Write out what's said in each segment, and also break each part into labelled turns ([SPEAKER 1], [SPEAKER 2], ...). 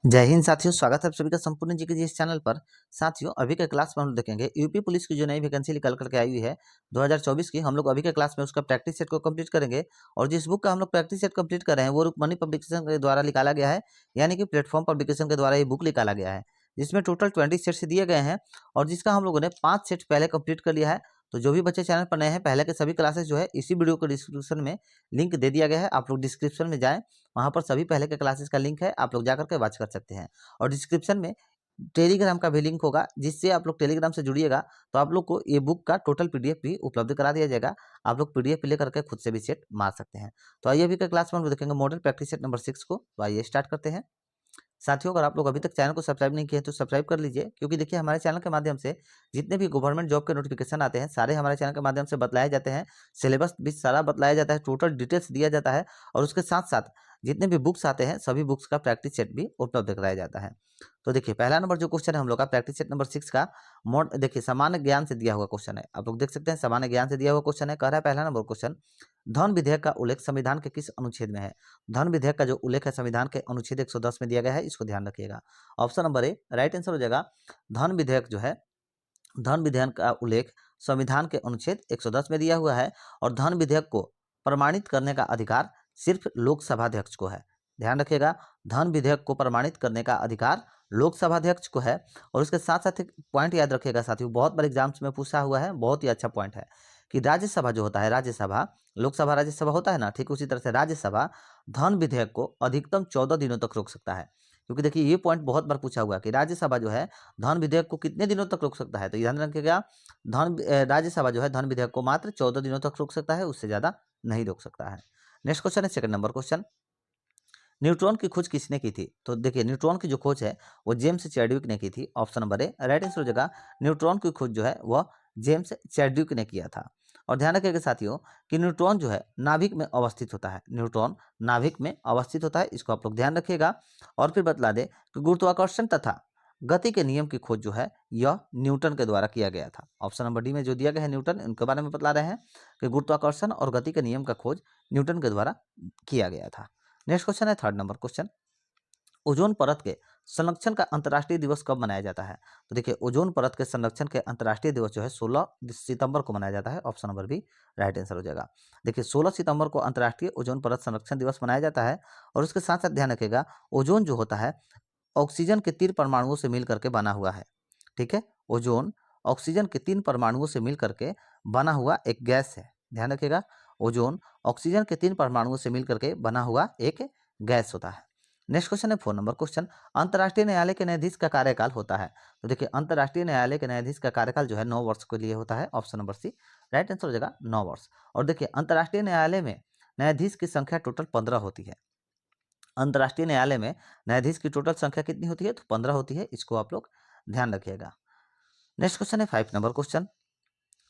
[SPEAKER 1] जय हिंद साथियों, स्वागत है आप सभी का संपूर्ण जी के जी इस चैनल पर। साथियों, अभी के क्लास में हम लोग देखेंगे यूपी पुलिस की जो नई वैकेंसी निकल करके आई हुई है 2024 की। हम लोग अभी के क्लास में उसका प्रैक्टिस सेट को कंप्लीट करेंगे। और जिस बुक का हम लोग प्रैक्टिस सेट कंप्लीट कर रहे हैं वो रुक्मणी पब्लिकेशन के द्वारा निकाला गया है, यानी कि प्लेटफॉर्म पब्लिकेशन के द्वारा ये बुक निकाला गया है, जिसमें टोटल 20 सेट्स दिए गए हैं और जिसका हम लोगों ने 5 सेट पहले कंप्लीट कर लिया है। तो जो भी बच्चे चैनल पर नए हैं, पहले के सभी क्लासेस जो है इसी वीडियो के डिस्क्रिप्शन में लिंक दे दिया गया है। आप लोग डिस्क्रिप्शन में जाएं, वहां पर सभी पहले के क्लासेस का लिंक है, आप लोग जाकर के वॉच कर सकते हैं। और डिस्क्रिप्शन में टेलीग्राम का भी लिंक होगा, जिससे आप लोग टेलीग्राम से जुड़िएगा तो आप लोग को ये बुक का टोटल पीडीएफ भी उपलब्ध करा दिया जाएगा। आप लोग पीडीएफ लेकर के खुद से भी सेट मार सकते हैं। तो आइए अभी का क्लास में हम लोग देखेंगे मॉडल प्रैक्टिस सेट नंबर 6 को। तो आइए स्टार्ट करते हैं। साथियों, अगर आप लोग अभी तक चैनल को सब्सक्राइब नहीं किए तो सब्सक्राइब कर लीजिए, क्योंकि देखिए हमारे चैनल के माध्यम से जितने भी गवर्नमेंट जॉब के नोटिफिकेशन आते हैं सारे हमारे चैनल के माध्यम से बतलाए जाते हैं। सिलेबस भी सारा बतलाया जाता है, टोटल डिटेल्स दिया जाता है और उसके साथ साथ जितने भी बुक्स आते हैं सभी बुक्स का प्रैक्टिस सेट भी उपलब्ध कराया जाता है। तो देखिए पहला नंबर जो क्वेश्चन है हम लोग का प्रैक्टिस सेट नंबर 6 का मोड, देखिए सामान्य ज्ञान से दिया हुआ क्वेश्चन है। आप लोग देख सकते हैं सामान्य ज्ञान से दिया हुआ क्वेश्चन है। कह रहा है पहला नंबर क्वेश्चन, धन विधेयक का उल्लेख संविधान के किस अनुच्छेद में है? धन विधेयक का जो उल्लेख है संविधान के अनुच्छेद 110 में दिया गया है, इसको ध्यान रखिएगा। Option number A right answer हो जाएगा। धन विधेयक जो है, धन विधेयक का उल्लेख संविधान के अनुच्छेद 110 में दिया हुआ है और धन विधेयक को प्रमाणित करने का अधिकार सिर्फ लोकसभा अध्यक्ष को है। ध्यान रखिएगा, धन विधेयक को प्रमाणित करने का अधिकार लोकसभा अध्यक्ष को है। और उसके साथ साथ एक पॉइंट याद रखिएगा साथियों, बहुत बार एग्जाम्स में पूछा हुआ है, बहुत ही अच्छा पॉइंट है कि राज्यसभा जो होता है, राज्यसभा, लोकसभा राज्यसभा होता है ना, ठीक उसी तरह से राज्यसभा धन विधेयक को अधिकतम 14 दिनों तक रोक सकता है। क्योंकि देखिए ये पॉइंट बहुत बार पूछा हुआ है कि राज्यसभा जो है धन विधेयक को कितने दिनों तक रोक सकता है। तो ध्यान रखिएगा, राज्यसभा जो है धन विधेयक को मात्र 14 दिनों तक रोक सकता है, उससे ज्यादा नहीं रोक सकता है। नेक्स्ट क्वेश्चन है सेकंड नंबर क्वेश्चन, न्यूट्रॉन की खोज किसने की थी? तो देखिए न्यूट्रॉन की जो खोज है वो जेम्स चैडविक ने की थी। Option number A right answer हो जाएगा। न्यूट्रॉन की खोज जो है वह जेम्स चैडविक ने किया था। और ध्यान रखिएगा साथियों कि न्यूट्रॉन जो है नाभिक में अवस्थित होता है, न्यूट्रॉन नाभिक में अवस्थित होता है, इसको आप लोग ध्यान रखिएगा। और फिर बतला दे कि गुरुत्वाकर्षण तथा गति के नियम की खोज जो है यह न्यूटन के द्वारा किया गया था। ऑप्शन नंबर डी में जो दिया गया है न्यूटन, उनके बारे में बतला रहे हैं कि गुरुत्वाकर्षण और गति के नियम का खोज न्यूटन के द्वारा किया गया था। नेक्स्ट क्वेश्चन है थर्ड नंबर क्वेश्चन, ओजोन परत के संरक्षण का अंतर्राष्ट्रीय दिवस कब मनाया जाता है? तो देखिए ओजोन परत के संरक्षण के अंतर्राष्ट्रीय दिवस जो है 16 सितंबर को मनाया जाता है। Option number B right answer हो जाएगा। देखिए 16 सितंबर को अंतर्राष्ट्रीय ओजोन परत संरक्षण दिवस मनाया जाता है। और उसके साथ साथ ध्यान रखिएगा, ओजोन जो होता है ऑक्सीजन के 3 परमाणुओं से मिल करके बना हुआ है। ठीक है, ओजोन ऑक्सीजन के 3 परमाणुओं से मिल करके बना हुआ एक गैस है। ध्यान रखिएगा, ओजोन ऑक्सीजन के 3 परमाणुओं से मिल करके बना हुआ एक गैस होता है। नेक्स्ट क्वेश्चन है 4 नंबर क्वेश्चन, अंतर्राष्ट्रीय न्यायालय के न्यायाधीश का कार्यकाल होता है? तो देखिए अंतर्राष्ट्रीय न्यायालय के न्यायाधीश का कार्यकाल जो है 9 वर्ष के लिए होता है। Option number C right answer हो जाएगा 9 वर्ष। और देखिए अंतर्राष्ट्रीय न्यायालय में न्यायाधीश की संख्या टोटल 15 होती है। अंतर्राष्ट्रीय न्यायालय में न्यायाधीश की टोटल संख्या कितनी होती है? तो 15 होती है, इसको आप लोग ध्यान रखिएगा। नेक्स्ट क्वेश्चन है 5 नंबर क्वेश्चन,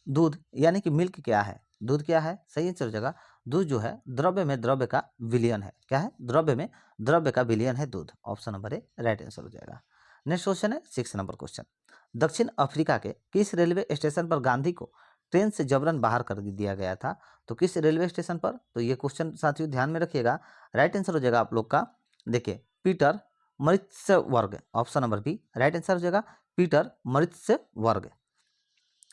[SPEAKER 1] दूध यानी कि मिल्क क्या है? दूध क्या है? सही आंसर हो जाएगा, दूध जो है द्रव्य में द्रव्य का विलयन है। क्या है? द्रव्य में द्रव्य का विलयन है दूध। Option number A right answer हो जाएगा। नेक्स्ट क्वेश्चन है 6 नंबर क्वेश्चन, दक्षिण अफ्रीका के किस रेलवे स्टेशन पर गांधी को ट्रेन से जबरन बाहर कर दिया गया था? तो किस रेलवे स्टेशन पर? तो ये क्वेश्चन साथियों ध्यान में रखिएगा, राइट आंसर हो जाएगा आप लोग का, देखिए Pietermaritzburg. Option number B right answer हो जाएगा, पीटर मरित्सबर्ग।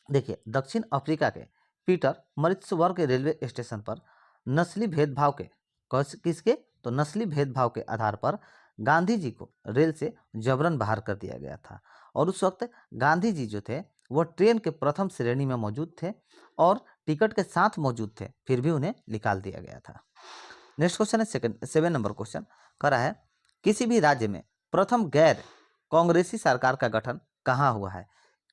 [SPEAKER 1] देखिए दक्षिण अफ्रीका के पीटर मरित्सबर्ग के रेलवे स्टेशन पर नस्ली भेदभाव के किसके? तो नस्ली भेदभाव के आधार पर गांधी जी को रेल से जबरन बाहर कर दिया गया था। और उस वक्त गांधी जी जो थे वो ट्रेन के प्रथम श्रेणी में मौजूद थे और टिकट के साथ मौजूद थे, फिर भी उन्हें निकाल दिया गया था। नेक्स्ट क्वेश्चन है 7 नंबर क्वेश्चन, कह रहा है किसी भी राज्य में प्रथम गैर कांग्रेसी सरकार का गठन कहाँ हुआ है?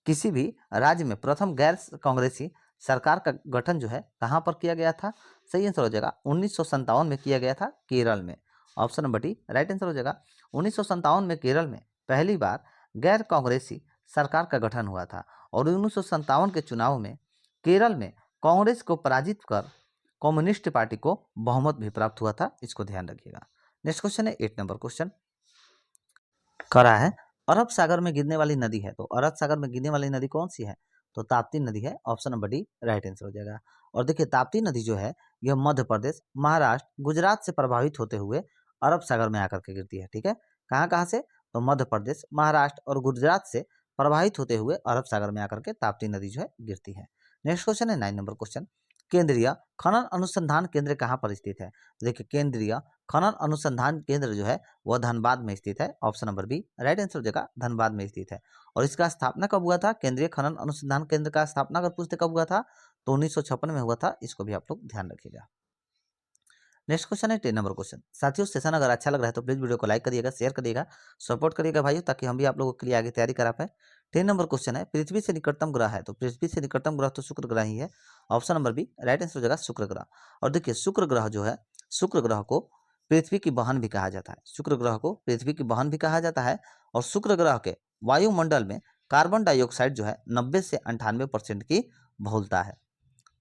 [SPEAKER 1] किसी भी राज्य में प्रथम गैर कांग्रेसी सरकार का गठन जो है कहाँ पर किया गया था? सही आंसर हो जाएगा 1957 में किया गया था, केरल में। Option number D right answer हो जाएगा। 1957 में केरल में पहली बार गैर कांग्रेसी सरकार का गठन हुआ था। और 1957 के चुनाव में केरल में कांग्रेस को पराजित कर कम्युनिस्ट पार्टी को बहुमत भी प्राप्त हुआ था, इसको ध्यान रखिएगा। नेक्स्ट क्वेश्चन है 8 नंबर क्वेश्चन, करा है अरब सागर में गिरने वाली नदी है। तो अरब सागर में गिरने वाली नदी कौन सी है? तो ताप्ती नदी है। Option number D right answer हो जाएगा। और देखिए ताप्ती नदी जो है यह मध्य प्रदेश, महाराष्ट्र, गुजरात से प्रभावित होते हुए अरब सागर में आकर के गिरती है। ठीक है, कहाँ कहाँ से? तो मध्य प्रदेश, महाराष्ट्र और गुजरात से प्रवाहित होते हुए अरब सागर में आकर के ताप्ती नदी जो है गिरती है। नेक्स्ट क्वेश्चन है 9 नंबर क्वेश्चन, केंद्रीय खनन अनुसंधान केंद्र कहाँ पर स्थित है? देखिए केंद्रीय खनन अनुसंधान केंद्र जो है वह धनबाद में स्थित है। Option number B right answer हो जाएगा, धनबाद में स्थित है। और इसका स्थापना कब हुआ था? केंद्रीय खनन अनुसंधान केंद्र का स्थापना अगर पूछते कब हुआ था तो 1956 में हुआ था। इसको भी आप लोग ध्यान रखिएगा। नेक्स्ट क्वेश्चन है 10 नंबर क्वेश्चन। साथियों सेशन अगर अच्छा लग रहा है तो प्लीज वीडियो को लाइक करिएगा, शेयर करिएगा, सपोर्ट करिएगा भाइयों, ताकि हम भी आप लोगों के लिए आगे तैयारी करा पाए। 10 नंबर क्वेश्चन है, पृथ्वी से निकटतम ग्रह है, तो पृथ्वी से निकटतम ग्रह तो शुक्र ग्रह ही है। Option number B right answer हो जाएगा, शुक्र ग्रह। और देखिए शुक्र ग्रह जो है, शुक्र ग्रह को पृथ्वी की बहन भी कहा जाता है। शुक्र ग्रह को पृथ्वी की बहन भी कहा जाता है। और शुक्र ग्रह के वायुमंडल में कार्बन डाइऑक्साइड जो है 90 से 98% की बहुलता है।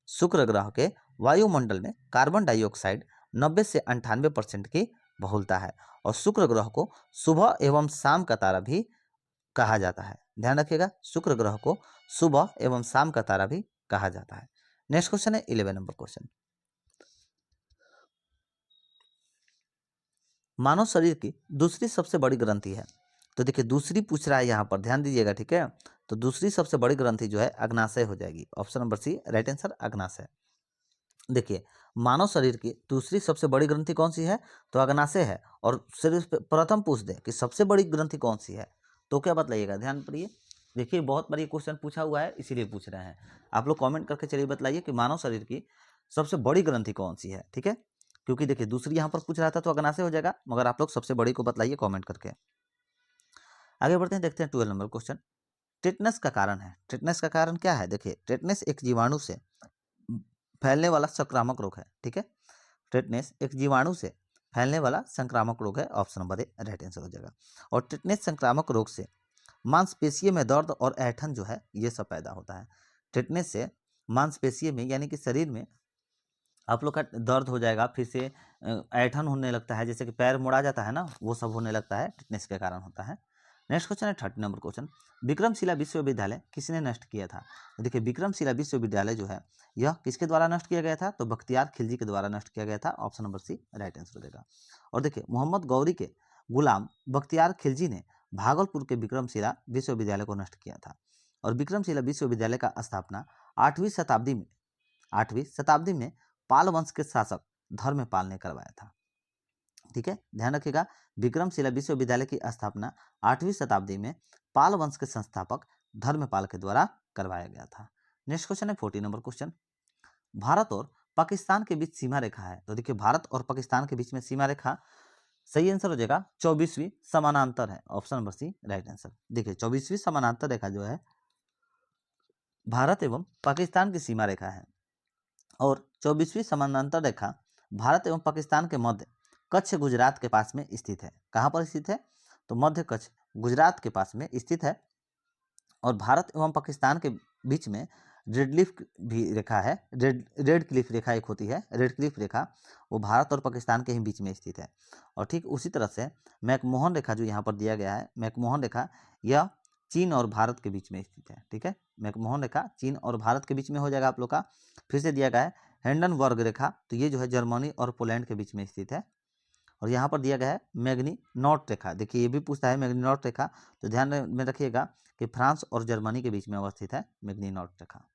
[SPEAKER 1] शुक्र ग्रह के वायुमंडल में कार्बन डाइऑक्साइड 90 से 98% की बहुलता है। और शुक्र ग्रह को सुबह एवं शाम का तारा भी कहा जाता है। ध्यान रखिएगा, शुक्र ग्रह को सुबह एवं शाम का तारा भी कहा जाता है। नेक्स्ट क्वेश्चन है 11 नंबर क्वेश्चन, मानव शरीर की दूसरी सबसे बड़ी ग्रंथि है। तो देखिए दूसरी पूछ रहा है यहाँ पर, ध्यान दीजिएगा, ठीक है। तो दूसरी सबसे बड़ी ग्रंथि जो है अग्नाशय हो जाएगी। Option number C right answer, अग्नाशय। देखिए मानव शरीर की दूसरी सबसे बड़ी ग्रंथि कौन सी है? तो अग्नाशय है। और शरीर पे प्रथम पूछ दे कि सबसे बड़ी ग्रंथि कौन सी है, तो क्या बतलाइएगा? ध्यान करिए, देखिए बहुत बार ये क्वेश्चन पूछा हुआ है, इसीलिए पूछ रहे हैं। आप लोग कमेंट करके चलिए बतलाइए कि मानव शरीर की सबसे बड़ी ग्रंथि कौन सी है, ठीक है। क्योंकि देखिए दूसरी यहाँ पर पूछ रहा था तो अग्नाशय हो जाएगा, मगर आप लोग सबसे बड़ी को बतलाइए कॉमेंट करके। आगे बढ़ते हैं, देखते हैं 12 नंबर क्वेश्चन। टेटनस का कारण है। टेटनस का कारण क्या है? देखिए टेटनस एक जीवाणु से फैलने वाला संक्रामक रोग है, ठीक है। टेटनस एक जीवाणु से फैलने वाला संक्रामक रोग है। Option number A right answer हो जाएगा। और टेटनस संक्रामक रोग से मांसपेशियों में दर्द और ऐंठन जो है ये सब पैदा होता है। टेटनस से मांसपेशियों में यानी कि शरीर में आप लोग का दर्द हो जाएगा, फिर से ऐंठन होने लगता है, जैसे कि पैर मुड़ा जाता है ना, वो सब होने लगता है, टेटनस के कारण होता है। नेक्स्ट क्वेश्चन है 30 नंबर क्वेश्चन, विक्रमशिला विश्वविद्यालय किसने नष्ट किया था? तो देखिए विक्रमशिला विश्वविद्यालय जो है यह किसके द्वारा नष्ट किया गया था? तो बख्तियार खिलजी के द्वारा नष्ट किया गया था। Option number C right answer हो जाएगा। और देखिए मोहम्मद गौरी के गुलाम बख्तियार खिलजी ने भागलपुर के विक्रमशिला विश्वविद्यालय को नष्ट किया था। और विक्रमशिला विश्वविद्यालय का स्थापना 8वीं शताब्दी में पाल वंश के शासक धर्मपाल ने करवाया था, ठीक है। ध्यान रखिएगा, विक्रमशिला विश्वविद्यालय की स्थापना 8वीं शताब्दी में पाल वंश के संस्थापक धर्मपाल के द्वारा करवाया गया था। नेक्स्ट क्वेश्चन है 40 नंबर क्वेश्चन, भारत और पाकिस्तान के बीच सीमा रेखा है। तो देखिए भारत और पाकिस्तान के बीच में सीमा रेखा, सही आंसर हो जाएगा 24वीं समानांतर है। Option number C right answer. देखिए 24वीं समानांतर रेखा जो है भारत एवं पाकिस्तान की सीमा रेखा है। और 24वीं समानांतर रेखा भारत एवं पाकिस्तान के मध्य कच्छ गुजरात के पास में स्थित है। कहाँ पर स्थित है? तो मध्य कच्छ गुजरात के पास में स्थित है। और भारत एवं पाकिस्तान के बीच में रेड क्लिफ भी रेखा है। रेड क्लिफ रेखा एक होती है, रेड क्लिफ रेखा, वो भारत और पाकिस्तान के ही बीच में स्थित है। और ठीक उसी तरह से मैकमोहन रेखा जो यहाँ पर दिया गया है, मैकमोहन रेखा यह चीन और भारत के बीच में स्थित है, ठीक है। मैकमोहन रेखा चीन और भारत के बीच में हो जाएगा आप लोग का। फिर से दिया गया है हिंडनबर्ग रेखा, तो ये जो है जर्मनी और पोलैंड के बीच में स्थित है। और यहाँ पर दिया गया है मैग्नीनॉट रेखा, देखिए ये भी पूछता है मैग्नीनॉट रेखा, तो ध्यान में रखिएगा कि फ्रांस और जर्मनी के बीच में अवस्थित है मैग्नीनॉट रेखा।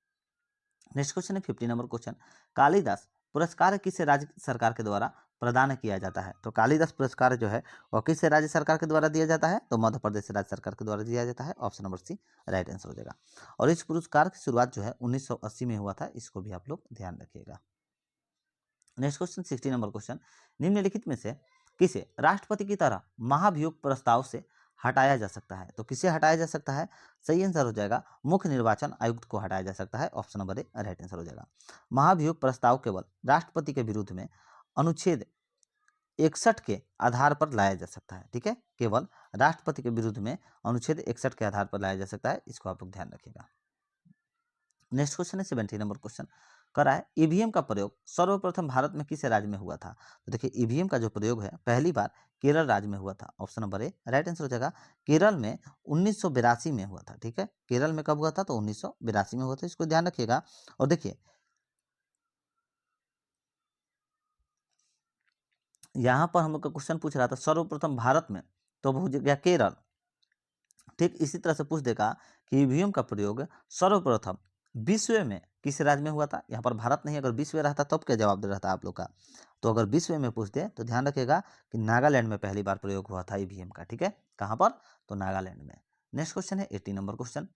[SPEAKER 1] नेक्स्ट क्वेश्चन है 50 नंबर क्वेश्चन, कालिदास पुरस्कार किस राज्य सरकार के द्वारा प्रदान किया जाता है? तो कालिदास पुरस्कार जो है वह किस राज्य सरकार के द्वारा दिया जाता है? तो मध्य प्रदेश राज्य सरकार के द्वारा दिया जाता है। Option number C right answer हो जाएगा। और इस पुरस्कार की शुरुआत जो है 1980 में हुआ था, इसको भी आप लोग ध्यान रखिएगा। नेक्स्ट क्वेश्चन 60 नंबर क्वेश्चन, निम्नलिखित में से किसे राष्ट्रपति की तरह महाभियोग प्रस्ताव से हटाया जा सकता है? तो किसे हटाया जा सकता है? सही आंसर हो जाएगा मुख्य निर्वाचन आयुक्त को हटाया जा सकता है। Option number A right answer हो जाएगा। महाभियोग प्रस्ताव केवल राष्ट्रपति के विरुद्ध में अनुच्छेद 61 के आधार पर लाया जा सकता है, ठीक है। केवल राष्ट्रपति के विरुद्ध में अनुच्छेद 61 के आधार पर लाया जा सकता है, इसको आप लोग ध्यान रखिएगा। नेक्स्ट क्वेश्चन है 70 नंबर क्वेश्चन, करा है ईवीएम का प्रयोग सर्वप्रथम भारत में किस राज्य में हुआ था? तो देखिए ईवीएम का जो प्रयोग है पहली बार केरल राज्य में हुआ था। Option number A right answer हो जाएगा। केरल में 1982 में हुआ था, ठीक है। केरल में कब हुआ था? तो 1982 में हुआ था, इसको ध्यान रखिएगा। और देखिए यहाँ पर हम लोग का क्वेश्चन पूछ रहा था सर्वप्रथम भारत में, तो अब हो गया केरल। ठीक इसी तरह से पूछ देगा कि ईवीएम का प्रयोग सर्वप्रथम विश्व में किस राज्य में हुआ था। यहाँ पर भारत नहीं, अगर विश्व में रहता तब क्या जवाब दे रहता आप लोग का। तो अगर विश्व में पूछ दे तो ध्यान रखिएगा कि नागालैंड में पहली बार प्रयोग हुआ था ईवीएम का। ठीक है, कहाँ पर, तो नागालैंड में। नेक्स्ट क्वेश्चन है 80 नंबर क्वेश्चन।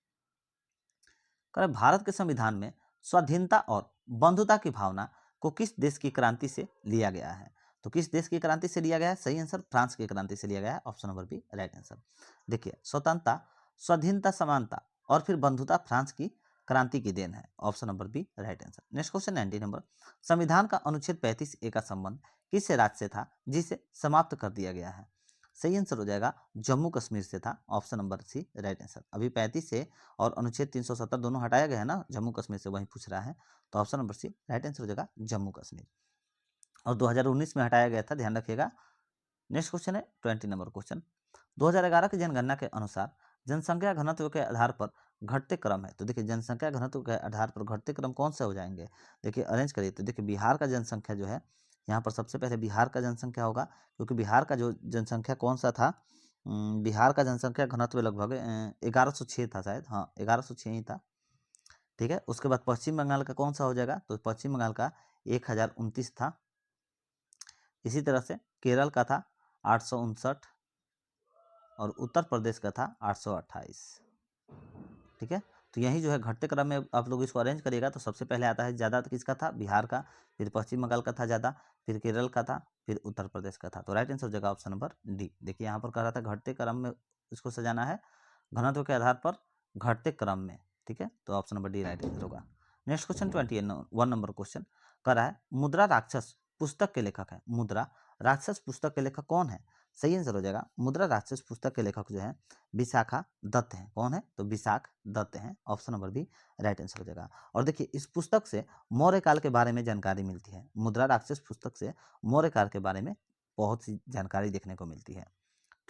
[SPEAKER 1] भारत के संविधान में स्वाधीनता और बंधुता की भावना को किस देश की क्रांति से लिया गया है। तो किस देश की क्रांति से लिया गया है, सही आंसर फ्रांस की क्रांति से लिया गया है, option number B right answer. देखिए स्वतंत्रता, स्वाधीनता, समानता और फिर बंधुता फ्रांस की क्रांति की देन है, option number B right answer. Next question 90 number. संविधान का अनुच्छेद 35A का संबंध किस राज्य से था जिसे समाप्त कर दिया गया है। सही आंसर हो जाएगा जम्मू कश्मीर से था, option number C right answer. अभी 35 से और अनुच्छेद 370 दोनों हटाया गया है ना, जम्मू कश्मीर से वहीं पूछ रहा है, तो option number C right answer हो जाएगा जम्मू कश्मीर। और 2019 में हटाया गया था, ध्यान रखिएगा। नेक्स्ट क्वेश्चन है 20 नंबर क्वेश्चन। 2011 की जनगणना के अनुसार जनसंख्या घनत्व के आधार पर घटते क्रम है। तो देखिए जनसंख्या घनत्व के आधार पर घटते क्रम कौन से हो जाएंगे, देखिए अरेंज करिए। तो देखिए बिहार का जनसंख्या जो है, यहाँ पर सबसे पहले बिहार का जनसंख्या होगा, क्योंकि बिहार का जो जनसंख्या कौन सा था, बिहार का जनसंख्या घनत्व लगभग 1106 था शायद, हाँ 1106 ही था। ठीक है, उसके बाद पश्चिम बंगाल का कौन सा हो जाएगा, तो पश्चिम बंगाल का 1029 था। इसी तरह से केरल का था 859 और उत्तर प्रदेश का था 828। ठीक है, तो यही जो है घटते क्रम में आप लोग इसको अरेंज करिएगा तो सबसे पहले आता है ज़्यादा किसका था, बिहार का, फिर पश्चिम बंगाल का था ज़्यादा, फिर केरल का था, फिर उत्तर प्रदेश का था। तो राइट आंसर हो जाएगा ऑप्शन नंबर डी। देखिए यहाँ पर कह रहा था घटते क्रम में इसको सजाना है, घनत्व के आधार पर घटते क्रम में। ठीक है, तो option number D right answer होगा। नेक्स्ट क्वेश्चन 21 नंबर क्वेश्चन कह रहा है मुद्रा राक्षस पुस्तक के लेखक है। मुद्रा राक्षस पुस्तक के लेखक कौन है। सही आंसर हो जाएगा मुद्रा राक्षस पुस्तक के लेखक जो है विशाखा दत्त हैं। कौन है, तो विशाख दत्त हैं, option number B right answer हो जाएगा। और देखिए इस पुस्तक से मौर्य काल के बारे में जानकारी मिलती है। मुद्रा राक्षस पुस्तक से मौर्य काल के बारे में बहुत सी जानकारी देखने को मिलती है।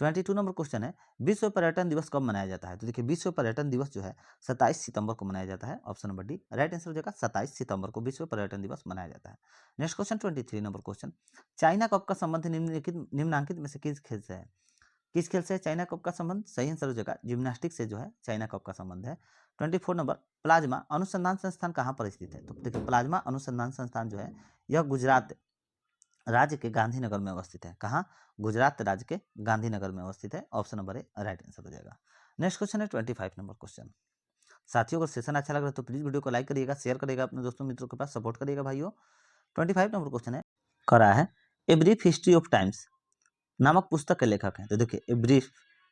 [SPEAKER 1] 22 नंबर क्वेश्चन है विश्व पर्यटन दिवस कब मनाया जाता है। तो देखिए विश्व पर्यटन दिवस जो है 27 सितंबर को मनाया जाता है, option number D right answer हो जाएगा। 27 सितंबर को विश्व पर्यटन दिवस मनाया जाता है। Next question 23 number question, China cup का संबंध निम्नलिखित में से किस खेल से है। किस खेल से है चाइना कप का संबंध, सही आंसर हो जाएगा जिम्नास्टिक से जो है चाइना कप का संबंध है। 24 नंबर, प्लाज्मा अनुसंधान संस्थान कहाँ पर स्थित है। तो देखिए प्लाज्मा अनुसंधान संस्थान जो है यह गुजरात राज्य के गांधीनगर में अवस्थित है। कहाँ, गुजरात राज्य के गांधीनगर में अवस्थित है, option number A right answer हो जाएगा। नेक्स्ट क्वेश्चन है 25 नंबर क्वेश्चन। साथियों अगर सेशन अच्छा लग रहा है तो प्लीज वीडियो को लाइक करिएगा, शेयर करिएगा अपने दोस्तों मित्रों के पास, सपोर्ट करिएगा भाइयों। 25 नंबर क्वेश्चन है करा है a brief history of times नामक पुस्तक के लेखक हैं। तो देखिए a brief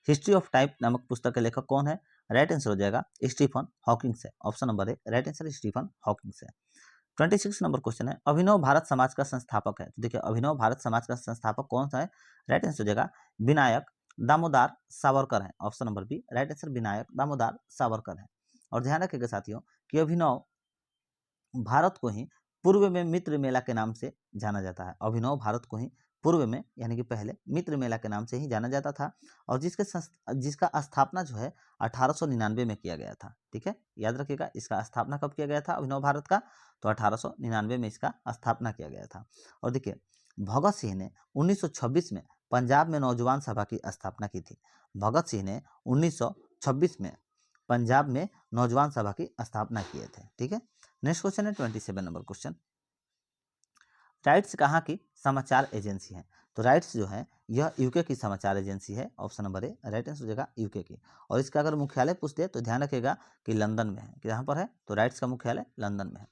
[SPEAKER 1] history of time नामक पुस्तक के लेखक कौन है, राइट आंसर हो जाएगा स्टीफन हॉकिंग से, option number A right answer Stephen Hawking से। 26 नंबर क्वेश्चन है अभिनव भारत समाज का संस्थापक है। तो देखिए अभिनव भारत समाज का संस्थापक कौन सा है, राइट आंसर हो जाएगा विनायक दामोदर सावरकर है, option number B right answer Vinayak Damodar Savarkar है। और ध्यान रखिएगा साथियों कि अभिनव भारत को ही पूर्व में मित्र मेला के नाम से जाना जाता है। अभिनव भारत को ही पूर्व में यानी कि पहले मित्र मेला के नाम से ही जाना जाता था, और जिसका स्थापना जो है 1899 में किया गया था। ठीक है, याद रखिएगा इसका स्थापना कब किया गया था अभिनव भारत का, तो 1899 में इसका स्थापना किया गया था। और देखिए भगत सिंह ने 1926 में पंजाब में नौजवान सभा की स्थापना की थी। भगत सिंह ने 1926 में पंजाब में नौजवान सभा की स्थापना किए थे। ठीक है, नेक्स्ट क्वेश्चन है 27 नंबर क्वेश्चन, राइट्स कहाँ की समाचार एजेंसी है। तो राइट्स जो है यह यूके की समाचार एजेंसी है, option number A right answer हो जाएगा यूके की। और इसका अगर मुख्यालय पूछ दे तो ध्यान रखिएगा कि लंदन में है, कि यहाँ पर है तो राइट्स का मुख्यालय लंदन में है।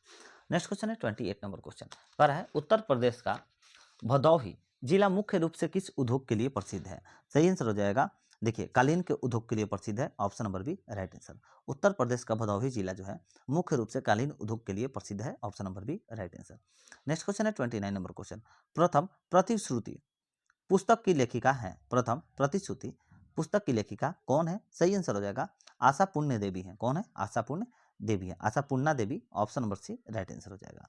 [SPEAKER 1] नेक्स्ट क्वेश्चन है 28 नंबर क्वेश्चन पर है उत्तर प्रदेश का भदोही जिला मुख्य रूप से किस उद्योग के लिए प्रसिद्ध है। सही आंसर हो जाएगा देखिए कालीन के उद्योग के लिए प्रसिद्ध है, option number B right answer. Uttar Pradesh का भदोही जिला जो है मुख्य रूप से कालीन उद्योग के लिए प्रसिद्ध है, option number B right answer. Next question है 29 नंबर क्वेश्चन, प्रथम प्रतिश्रुति पुस्तक की लेखिका है। प्रथम प्रतिश्रुति पुस्तक की लेखिका कौन है, सही आंसर हो जाएगा आशा पुण्य देवी है। कौन है, आशा पुण्य देवी है, Asha Purna Devi, option number C right answer हो जाएगा।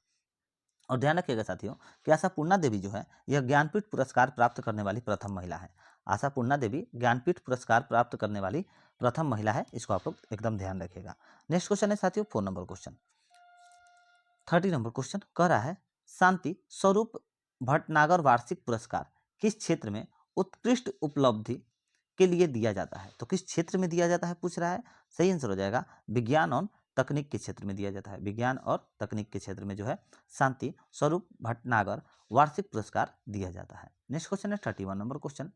[SPEAKER 1] और ध्यान रखिएगा साथियों कि आशापूर्णा देवी जो है यह ज्ञानपीठ पुरस्कार प्राप्त करने वाली प्रथम महिला है। आशापूर्णा देवी ज्ञानपीठ पुरस्कार प्राप्त करने वाली प्रथम महिला है, इसको आप लोग एकदम ध्यान रखिएगा। नेक्स्ट क्वेश्चन है साथियों 4 नंबर क्वेश्चन, 30 नंबर क्वेश्चन कह रहा है शांति स्वरूप भटनागर वार्षिक पुरस्कार किस क्षेत्र में उत्कृष्ट उपलब्धि के लिए दिया जाता है। तो किस क्षेत्र में दिया जाता है पूछ रहा है। सही आंसर हो जाएगा विज्ञान और तकनीक के क्षेत्र में दिया जाता है। विज्ञान और तकनीक के क्षेत्र में जो है शांति स्वरूप भटनागर वार्षिक पुरस्कार दिया जाता है। नेक्स्ट क्वेश्चन है 31 नंबर क्वेश्चन,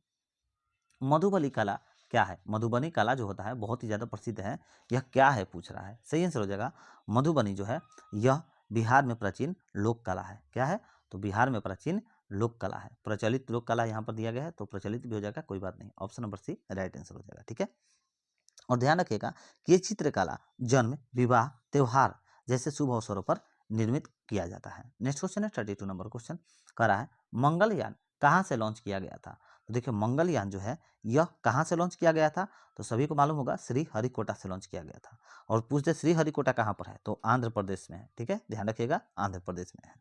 [SPEAKER 1] मधुबनी कला क्या है। मधुबनी कला जो होता है बहुत ही ज़्यादा प्रसिद्ध है, यह क्या है पूछ रहा है। सही आंसर हो जाएगा मधुबनी जो है यह बिहार में प्राचीन लोक कला है। क्या है, तो बिहार में प्राचीन लोक कला है। प्रचलित लोक कला यहाँ पर दिया गया है तो प्रचलित भी हो जाएगा, कोई बात नहीं, option number C right answer हो जाएगा। ठीक है, और ध्यान रखिएगा कि ये चित्रकला जन्म, विवाह, त्योहार जैसे शुभ अवसरों पर निर्मित किया जाता है। नेक्स्ट क्वेश्चन है 32 नंबर क्वेश्चन, कह रहा है मंगलयान कहाँ से लॉन्च किया गया था। तो देखिए मंगलयान जो है यह कहाँ से लॉन्च किया गया था, तो सभी को मालूम होगा श्री हरिकोटा से लॉन्च किया गया था। और पूछते श्री हरिकोटा कहाँ पर है, तो आंध्र प्रदेश में है। ठीक है, ध्यान रखिएगा आंध्र प्रदेश में है।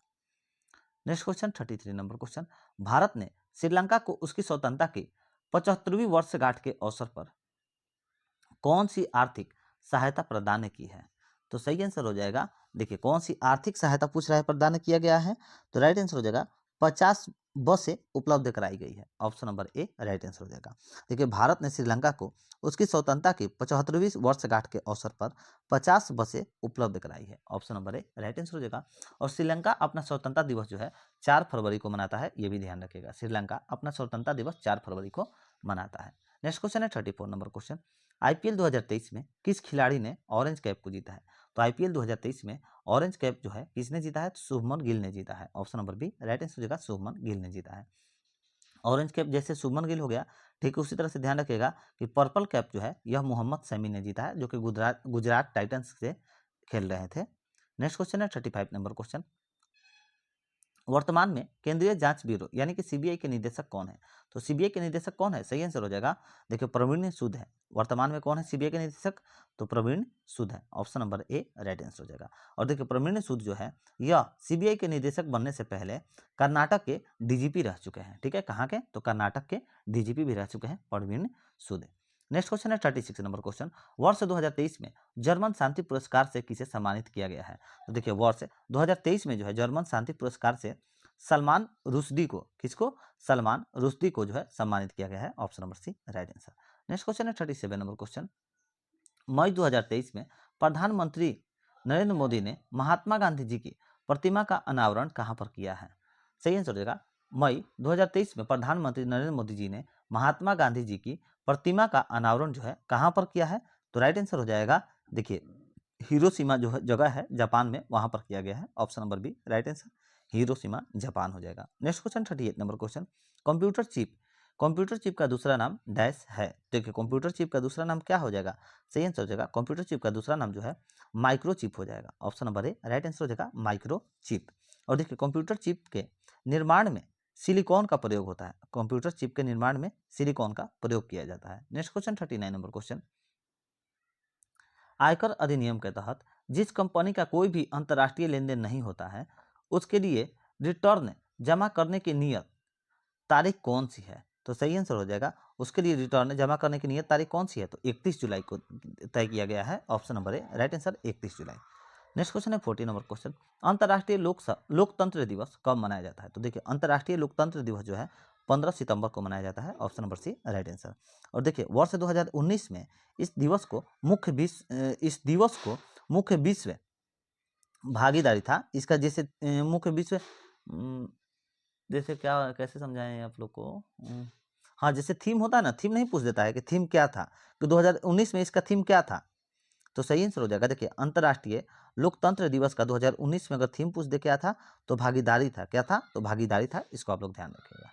[SPEAKER 1] Next question 33 number question, Bharat ने श्रीलंका को उसकी स्वतंत्रता की 75वीं वर्षगांठ के अवसर पर कौन सी आर्थिक सहायता प्रदान की है। तो सही आंसर हो जाएगा, देखिए कौन सी आर्थिक सहायता पूछ रहा है प्रदान किया गया है, तो राइट आंसर हो जाएगा 50 बसें उपलब्ध कराई गई है। Option number A right answer हो जाएगा। देखिए भारत ने श्रीलंका को उसकी स्वतंत्रता की 75वीं वर्षगांठ के अवसर पर 50 बसें उपलब्ध कराई है। Option number A right answer हो जाएगा। और श्रीलंका अपना स्वतंत्रता दिवस जो है 4 फरवरी को मनाता है, ये भी ध्यान रखिएगा। श्रीलंका अपना स्वतंत्रता दिवस 4 फरवरी को मनाता है। नेक्स्ट क्वेश्चन है 34 नंबर क्वेश्चन, आईपीएल 2023 में किस खिलाड़ी ने ऑरेंज कैप को जीता है। तो आईपीएल 2023 में ऑरेंज कैप जो है किसने जीता है, तो शुभमन गिल ने जीता है। Option number B right answer हो जाएगा, शुभमन गिल ने जीता है। ऑरेंज कैप जैसे शुभमन गिल हो गया, ठीक उसी तरह से ध्यान रखिएगा कि पर्पल कैप जो है यह मोहम्मद शमी ने जीता है, जो कि गुजरात टाइटंस से खेल रहे थे। नेक्स्ट क्वेश्चन है 35 नंबर क्वेश्चन, वर्तमान में केंद्रीय जांच ब्यूरो यानी कि सीबीआई के निदेशक कौन है। तो सीबीआई के निदेशक कौन है, सही आंसर हो जाएगा, देखिए प्रवीण सूद है। वर्तमान में कौन है सीबीआई के निदेशक, तो प्रवीण सूद है। Option number A right answer हो जाएगा। और देखिए प्रवीण सूद जो है यह सीबीआई के निदेशक बनने से पहले कर्नाटक के डीजीपी रह चुके हैं। ठीक है, कहाँ के, तो कर्नाटक के डीजीपी भी रह चुके हैं प्रवीण सूद। नेक्स्ट क्वेश्चन है 36 नंबर क्वेश्चन, वर्ष 2023 में जर्मन शांति पुरस्कार से किसे सम्मानित किया गया है। तो देखिए वर्ष 2023 में जो है जर्मन शांति पुरस्कार से सलमान रुश्दी को, किसको, सलमान रुश्दी को जो है सम्मानित किया गया है। Option number C right answer. Next question है 37 नंबर क्वेश्चन, मई 2023 में प्रधानमंत्री नरेंद्र मोदी ने महात्मा गांधी जी की प्रतिमा का अनावरण कहां पर किया है। सही आंसर हो जाएगा, मई 2023 में प्रधानमंत्री नरेंद्र मोदी जी ने महात्मा गांधी जी की प्रतिमा का अनावरण जो है कहां पर किया है। तो राइट आंसर हो जाएगा, देखिए हिरोशिमा जो है जगह है जापान में, वहां पर किया गया है। Option number B right answer, Hiroshima Japan हो जाएगा। Next question 38 number question, computer chip का दूसरा नाम डैश है। देखिए कंप्यूटर चिप का दूसरा नाम क्या हो जाएगा, सही आंसर हो जाएगा, कंप्यूटर चिप का दूसरा नाम जो है माइक्रो चिप हो जाएगा। Option number A right answer हो जाएगा, माइक्रो चिप। और देखिए कंप्यूटर चिप के निर्माण में सिलिकॉन का प्रयोग होता है। कंप्यूटर चिप के निर्माण में सिलिकॉन का प्रयोग किया जाता है। नेक्स्ट क्वेश्चन 39 नंबर क्वेश्चन, आयकर अधिनियम के तहत जिस कंपनी का कोई भी अंतर्राष्ट्रीय लेन देन नहीं होता है उसके लिए रिटर्न जमा करने की नियत तारीख कौन सी है। तो सही आंसर हो जाएगा, उसके लिए रिटर्न जमा करने की नियत तारीख कौन सी है, तो 31 जुलाई को तय किया गया है। Option number A right answer 31 July. Next question है 40 नंबर क्वेश्चन, अंतर्राष्ट्रीय लोकतंत्र दिवस कब मनाया जाता है। तो देखिए अंतर्राष्ट्रीय लोकतंत्र दिवस जो है 15 सितंबर को मनाया जाता है। Option number C right answer. और देखिए वर्ष 2019 में इस दिवस को मुख्य विश्व भागीदारी था इसका, जैसे मुख्य विश्व जैसे क्या कैसे समझाएं आप लोग को, हाँ जैसे थीम होता है ना, थीम नहीं पूछ देता है कि थीम क्या था, कि 2019 में इसका थीम क्या था। तो सही आंसर हो जाएगा, देखिए अंतर्राष्ट्रीय लोकतंत्र दिवस का 2019 में अगर थीम पूछ दे क्या था, तो भागीदारी था। क्या था, तो भागीदारी था। इसको आप लोग ध्यान रखिएगा।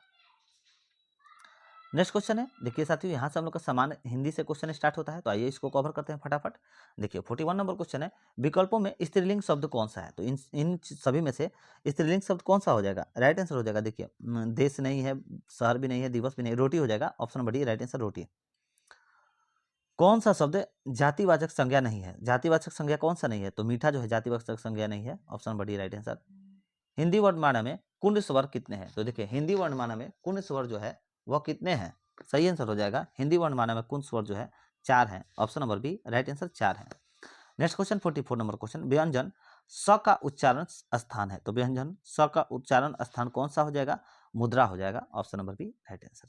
[SPEAKER 1] नेक्स्ट क्वेश्चन है, देखिए साथियों यहाँ से हम लोग का सामान्य हिंदी से क्वेश्चन स्टार्ट होता है, तो आइए इसको कवर करते हैं फटाफट। देखिए 41 नंबर क्वेश्चन है, विकल्पों में स्त्रीलिंग शब्द कौन सा है। तो इन सभी में से स्त्रीलिंग शब्द कौन सा हो जाएगा, राइट आंसर हो जाएगा, देखिए देश नहीं है, शहर भी नहीं है, दिवस भी नहीं, रोटी हो जाएगा। Option number D right answer रोटी। कौन सा शब्द जातिवाचक संज्ञा नहीं है, जातिवाचक संज्ञा कौन सा नहीं है, तो मीठा जो है जातिवाचक संज्ञा नहीं है। Option number D right answer. Hindi वर्णमाला में कुंड स्वर कितने हैं। तो देखिए हिंदी वर्णमाला में कुंड स्वर जो है वह कितने हैं, सही आंसर हो जाएगा, हिंदी वर्णमाला में कुंड स्वर जो है 4 हैं। Option number B right answer 4 है। नेक्स्ट क्वेश्चन 44 नंबर क्वेश्चन, व्यंजन स का उच्चारण स्थान है। तो व्यंजन स का उच्चारण स्थान कौन सा हो जाएगा, मुद्रा हो जाएगा। Option number B right answer.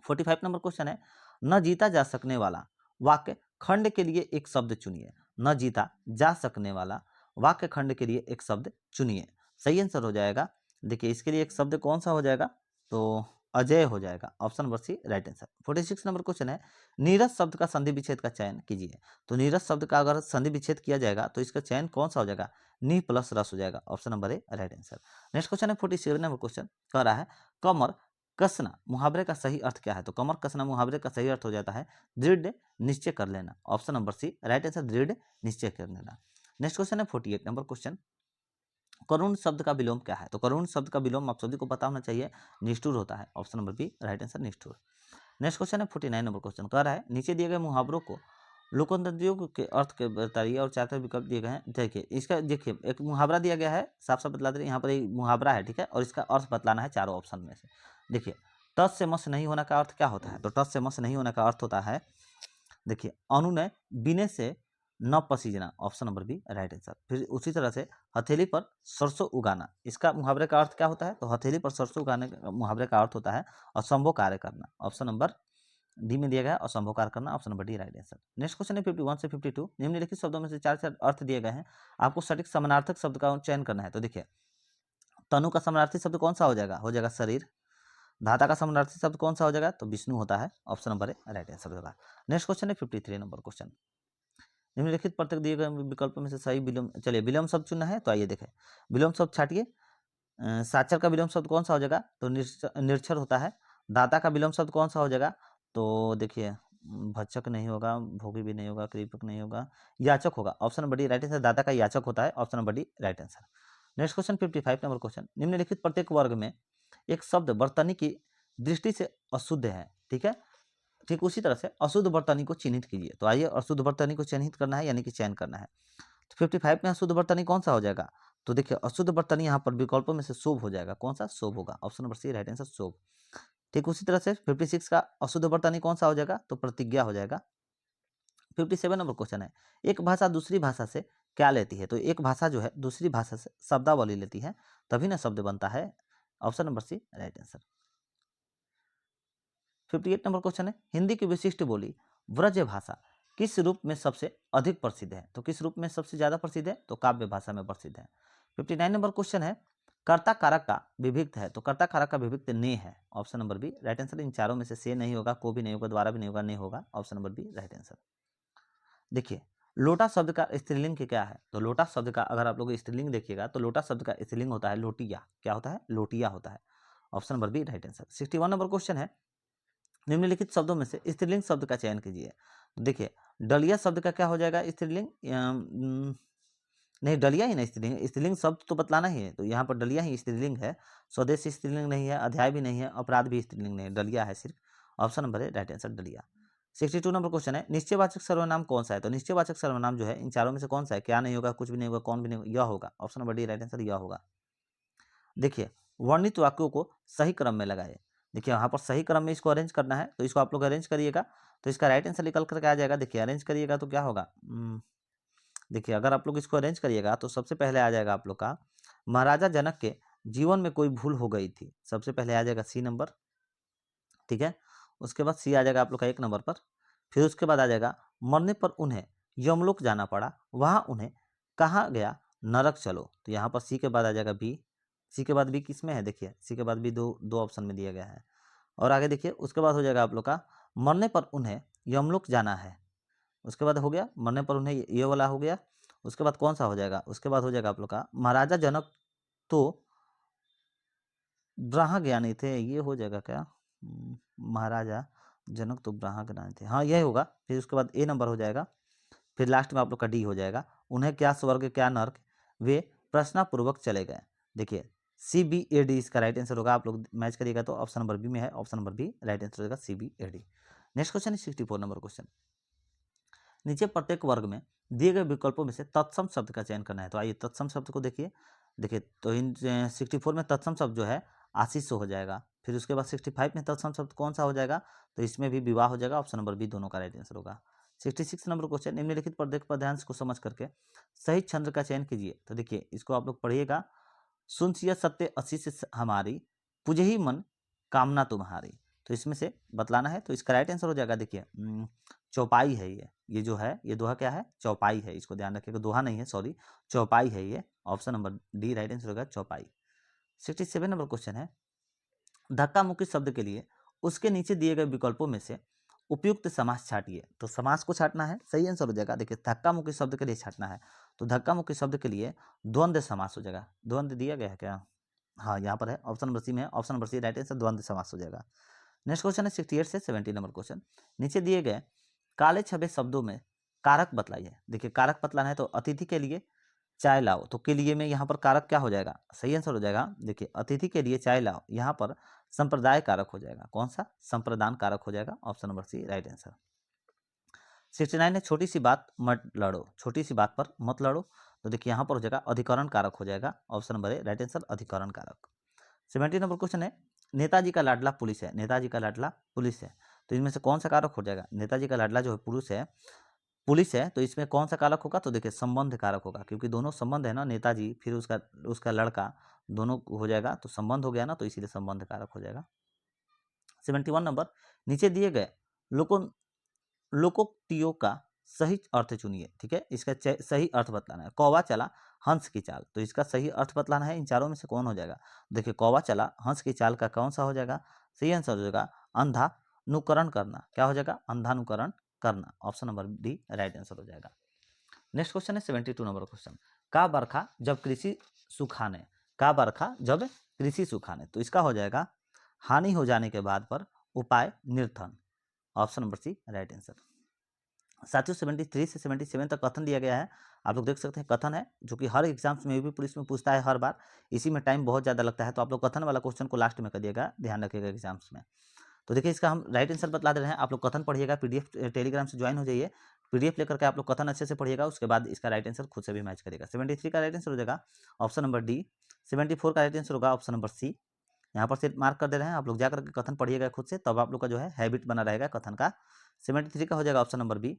[SPEAKER 1] 45 number question है, न जीता जा सकने वाला वाक्य खंड के लिए एक शब्द चुनिए। न जीता जा सकने वाला वाक्य खंड के लिए एक शब्द चुनिए। सही आंसर हो जाएगा, देखिए इसके लिए एक शब्द कौन सा हो जाएगा, तो अजय हो जाएगा। Option number C right answer. 46 number question है, नीरस शब्द का संधि विच्छेद का चयन कीजिए। तो नीरस शब्द का अगर संधि विच्छेद किया जाएगा तो इसका चयन कौन सा हो जाएगा, नी प्लस रस हो जाएगा। Option number A right answer. Next question है 47 नंबर क्वेश्चन, कह रहा है कमर कसना मुहावरे का सही अर्थ क्या है। तो कमर कसना मुहावरे का सही अर्थ हो जाता है दृढ़ निश्चय कर लेना। Option number C right answer, दृढ़ निश्चय कर लेना। नेक्स्ट क्वेश्चन है 48 नंबर क्वेश्चन, करुण शब्द का विलोम क्या है। तो करुण शब्द का विलोम आप सभी को पता होना चाहिए, निष्ठुर होता है। Option number B right answer, निष्ठुर। नेक्स्ट क्वेश्चन है 49 नंबर क्वेश्चन, कह रहा है नीचे दिए गए मुहावरों को लोकोत्तरियों के अर्थ के बताइए और चार चार विकल्प दिए गए हैं। देखिए इसका, देखिए एक मुहावरा दिया गया है, साफ साफ बतला दे रहे हैं यहाँ पर, एक मुहावरा है, ठीक है, और इसका अर्थ बतलाना है चारों ऑप्शन में से। देखिए टस से मस नहीं होने का अर्थ क्या होता है। तो टस से मस नहीं होने का अर्थ होता है, देखिए अनुनय बीने से न पसीजना। Option number B right answer. फिर उसी तरह से हथेली पर सरसों उगाना, इसका मुहावरे का अर्थ क्या होता है। तो हथेली पर सरसों उगाने का मुहावरे का अर्थ होता है असंभव कार्य करना। ऑप्शन नंबर डी में दिया गया है असंभव कार्य करना। Option number D right answer. Next question है 51 से 52, निम्नलिखित शब्दों में से चार चार अर्थ दिए गए हैं, आपको सटीक समानार्थक शब्द का चयन करना है। तो देखिए तनु का समानार्थी शब्द कौन सा हो जाएगा, शरीर। धाता का समानार्थी शब्द कौन सा हो जाएगा, तो विष्णु होता है। Option number A right answer होगा। नेक्स्ट क्वेश्चन है 53 नंबर क्वेश्चन, निम्नलिखित प्रत्येक दिए गए विकल्पों में से सही विलोम, चलिए विलोम शब्द चुनना है, तो आइए देखें विलोम शब्द छाटिए। साक्षर का विलोम शब्द कौन सा हो जाएगा, तो निरक्षर होता है। दाता का विलोम शब्द कौन सा हो जाएगा, तो देखिए भक्षक नहीं होगा, भोगी भी नहीं होगा, कृपक नहीं होगा, याचक होगा। Option number D right answer, दाता का याचक होता है। Option number D right answer. Next question 55 number question, निम्नलिखित प्रत्येक वर्ग में एक शब्द बर्तनी की दृष्टि से अशुद्ध है, ठीक है, ठीक उसी तरह से अशुद्ध बर्तनी को चिन्हित कीजिए। तो आइए अशुद्ध बर्तनी को चिन्हित करना है, यानी कि चयन करना है। तो 55 में अशुद्ध बर्तनी कौन सा हो जाएगा, तो देखिए अशुद्ध बर्तनी यहाँ पर विकल्पों में से शुभ हो जाएगा। कौन सा, शुभ होगा। Option number C right answer, शुभ। ठीक उसी तरह से 56 का अशुद्ध बर्तनी कौन सा हो जाएगा, तो प्रतिज्ञा हो जाएगा। 57 नंबर क्वेश्चन है, एक भाषा दूसरी भाषा से क्या लेती है। तो एक भाषा जो है दूसरी भाषा से शब्दावली लेती है, तभी ना शब्द बनता है। Option number C right answer. 58 number question है, हिंदी की विशिष्ट बोली व्रज भाषा किस रूप में सबसे अधिक प्रसिद्ध है। तो किस रूप में सबसे ज्यादा प्रसिद्ध है, तो काव्य भाषा में प्रसिद्ध है। 59 नंबर क्वेश्चन है, कर्ता कारक का विभिक्त है। तो कर्ता कारक का विभिक्त ने है। Option number B right answer. इन चारों में से नहीं होगा, को भी नहीं होगा, द्वारा भी नहीं होगा, ने होगा। Option number B right answer. देखिए लोटा शब्द का स्त्रीलिंग क्या है। तो लोटा शब्द का अगर आप लोग स्त्रीलिंग देखिएगा तो लोटा शब्द का स्त्रीलिंग होता है लोटिया। क्या होता है, लोटिया होता है। Option number B right answer. 61 number question है, निम्नलिखित शब्दों में से स्त्रीलिंग शब्द का चयन कीजिए। तो देखिए डलिया शब्द का क्या हो जाएगा, स्त्रीलिंग, नहीं डलिया ही नहीं स्त्रीलिंग, स्त्रीलिंग शब्द तो बतलाना ही है। तो यहाँ पर डलिया ही स्त्रीलिंग है, स्वदेश स्त्रीलिंग नहीं है, अध्याय भी नहीं है, अपराध भी स्त्रीलिंग नहीं है, डलिया है सिर्फ। ऑप्शन नंबर है राइट आंसर, डलिया। 62 नंबर क्वेश्चन है, निश्चयवाचक सर्वनाम कौन सा है। तो निश्चयवाचक सर्वनाम जो है इन चारों में से कौन सा है, क्या नहीं होगा, कुछ भी नहीं होगा, कौन भी नहीं होगा, यह होगा। Option number D right answer, यह होगा। देखिए वर्णित वाक्यों को सही क्रम में लगाए। देखिए यहाँ पर सही क्रम में इसको अरेंज करना है, तो इसको आप लोग अरेंज करिएगा तो इसका राइट आंसर निकल करके आ जाएगा। देखिए अरेंज करिएगा तो क्या होगा, देखिए अगर आप लोग इसको अरेंज करिएगा तो सबसे पहले आ जाएगा आप लोग का महाराजा जनक के जीवन में कोई भूल हो गई थी, सबसे पहले आ जाएगा सी नंबर, ठीक है। उसके बाद सी आ जाएगा आप लोग का 1 नंबर पर। फिर उसके बाद आ जाएगा मरने पर उन्हें यमलोक जाना पड़ा, वहां उन्हें कहा गया नरक चलो। तो यहाँ पर सी के बाद आ जाएगा बी। सी के बाद बी किस में है, देखिए सी के बाद बी दो दो ऑप्शन में दिया गया है। और आगे देखिए उसके बाद हो जाएगा आप लोग का मरने पर उन्हें यमलोक जाना है। उसके बाद हो गया मरने पर उन्हें, ये वाला हो गया। उसके बाद कौन सा हो जाएगा, उसके बाद हो जाएगा आप लोग का महाराजा जनक तो ब्रह्म ज्ञानी थे, ये हो जाएगा क्या, महाराजा जनक तो ब्रह्म ज्ञानी थे, हाँ यही होगा। फिर उसके बाद ए नंबर हो जाएगा। फिर लास्ट में आप लोग का डी हो जाएगा, उन्हें क्या स्वर्ग क्या नर्क, वे प्रश्नपूर्वक चले गए। देखिए सी बी ए डी इसका राइट आंसर होगा। आप लोग मैच करिएगा तो ऑप्शन नंबर बी में है, option number B right answer होगा, C B A D. Next question है 64 नंबर क्वेश्चन, नीचे प्रत्येक वर्ग में दिए गए विकल्पों में से तत्सम शब्द का चयन करना है। तो आइए तत्सम शब्द को देखिए। देखिए तो इन 64 में तत्सम शब्द जो है आशीष हो जाएगा। फिर उसके बाद 65 में तत्सम शब्द कौन सा हो जाएगा, तो इसमें भी विवाह हो जाएगा। ऑप्शन नंबर बी दोनों का राइट आंसर होगा। 66 नंबर क्वेश्चन, निम्नलिखित प्रत्येक पद्यांश को समझ करके सही छंद का चयन कीजिए। तो देखिए इसको आप लोग पढ़िएगा, सुन सिया सत्य आशीष हमारी, पुजे ही मन कामना तुम्हारी। तो इसमें से बतलाना है। तो इसका राइट आंसर हो जाएगा, देखिए चौपाई है ये जो है ये दोहा क्या है, चौपाई है। इसको ध्यान रखिएगा, दोहा नहीं है, सॉरी, चौपाई है ये। Option number D right answer होगा चौपाई। 67 नंबर क्वेश्चन है, धक्का मुक्की शब्द के लिए उसके नीचे दिए गए विकल्पों में से उपयुक्त समास छाटिए। तो समास को छाटना है, सही आंसर हो जाएगा। देखिए धक्का मुक्की शब्द के लिए छाटना है, तो धक्का मुक्की शब्द के लिए द्वंद्व समास हो जाएगा। द्वंद्व दिया गया है क्या? हाँ, यहाँ पर है, ऑप्शन नंबर सी में है। Option number C right answer, द्वंद्व समास हो जाएगा। नेक्स्ट क्वेश्चन है 68 से 70 नंबर क्वेश्चन। नीचे दिए गए काले छबे शब्दों में कारक बतलाइए। देखिए कारक बतलाना है, तो अतिथि के लिए चाय लाओ, तो के लिए में यहाँ पर कारक क्या हो जाएगा, सही आंसर हो जाएगा। देखिए अतिथि के लिए चाय लाओ, यहाँ पर संप्रदाय कारक हो जाएगा। कौन सा? संप्रदान कारक हो जाएगा। Option number C right answer. 69 है, छोटी सी बात मत लड़ो, छोटी सी बात पर मत लड़ो, तो देखिए यहाँ पर हो जाएगा अधिकरण कारक हो जाएगा। Option number A right answer, अधिकरण कारक। 70 नंबर क्वेश्चन है, नेताजी का लाडला पुलिस है, नेताजी का लाडला पुलिस है, तो इनमें से कौन सा कारक हो जाएगा? नेताजी का लाडला जो है पुलिस है, तो इसमें कौन सा कारक होगा? तो देखिए संबंध कारक होगा, क्योंकि दोनों संबंध है ना, नेताजी फिर उसका लड़का, दोनों हो जाएगा, तो संबंध हो गया ना, तो इसीलिए संबंध कारक हो जाएगा। 71 नंबर, नीचे दिए गए लोको लोकोक्तियों का सही अर्थ चुनिए। ठीक है, इसका सही अर्थ बतलाना है। कौवा चला हंस की चाल, तो इसका सही अर्थ बतलाना है। इन चारों में से कौन हो जाएगा? देखिए कौवा चला हंस की चाल का कौन सा हो जाएगा? सही आंसर हो जाएगा अंधानुकरण करना। क्या हो जाएगा? अंधानुकरण करना। Option number D right answer हो जाएगा। नेक्स्ट क्वेश्चन है 72 नंबर क्वेश्चन। का बरखा जब कृषि सुखाने, का बरखा जब कृषि सुखाने, तो इसका हो जाएगा हानि हो जाने के बाद पर उपाय निर्धन। Option number C right answer. साथियों 73 से 77 तक कथन दिया गया है, आप लोग देख सकते हैं। कथन है जो कि हर एग्जाम्स में भी पुलिस में पूछता है हर बार, इसी में टाइम बहुत ज़्यादा लगता है, तो आप लोग कथन वाला क्वेश्चन को लास्ट में कर दिएगा, ध्यान रखिएगा एग्जाम्स में। तो देखिए इसका हम राइट आंसर बतला दे रहे हैं, आप लोग कथन पढ़िएगा, पीडीएफ टेलीग्राम से ज्वाइन हो जाइए, पीडीएफ लेकर के आप लोग कथन अच्छे से पढ़िएगा, उसके बाद इसका राइट आंसर खुद से भी मैच करेगा। 73 का राइट आंसर हो जाएगा ऑप्शन नंबर डी। 74 का राइट आंसर होगा ऑप्शन नंबर सी। यहाँ पर से मार्क कर दे रहे हैं, आप लोग जाकर के कथन पढ़िएगा खुद से, तब आप लोग का जो है हैबिट बना रहेगा कथन का। 73 का हो जाएगा ऑप्शन नंबर बी।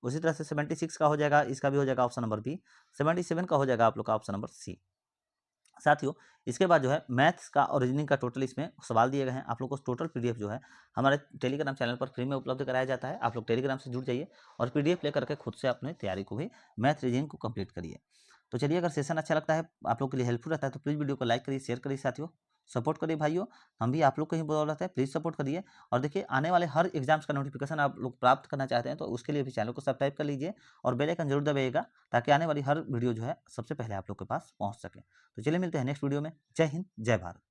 [SPEAKER 1] उसी तरह से 76 का हो जाएगा, इसका भी हो जाएगा ऑप्शन नंबर बी। 77 का हो जाएगा आप लोग का ऑप्शन नंबर सी। साथियों इसके बाद जो है मैथ्स का और रीजनिंग का टोटल इसमें सवाल दिए गए हैं। आप लोग को टोटल पीडीएफ जो है हमारे टेलीग्राम चैनल पर फ्री में उपलब्ध कराया जाता है। आप लोग टेलीग्राम से जुड़ जाइए और पीडीएफ लेकर के खुद से अपनी तैयारी को भी, मैथ रीजनिंग को कंप्लीट करिए। तो चलिए, अगर सेशन अच्छा लगता है, आप लोग के लिए हेल्पफुल रहता है, तो प्लीज़ वीडियो को लाइक करिए, शेयर करिए। साथियों सपोर्ट करिए भाइयों, हम भी आप लोग को ही बदौलत है, प्लीज़ सपोर्ट करिए। और देखिए आने वाले हर एग्जाम्स का नोटिफिकेशन आप लोग प्राप्त करना चाहते हैं, तो उसके लिए भी चैनल को सब्सक्राइब कर लीजिए और बेल आइकन जरूर दबाइएगा, ताकि आने वाली हर वीडियो जो है सबसे पहले आप लोग के पास पहुंच सके। तो चलिए मिलते हैं नेक्स्ट वीडियो में। जय हिंद, जय भारत।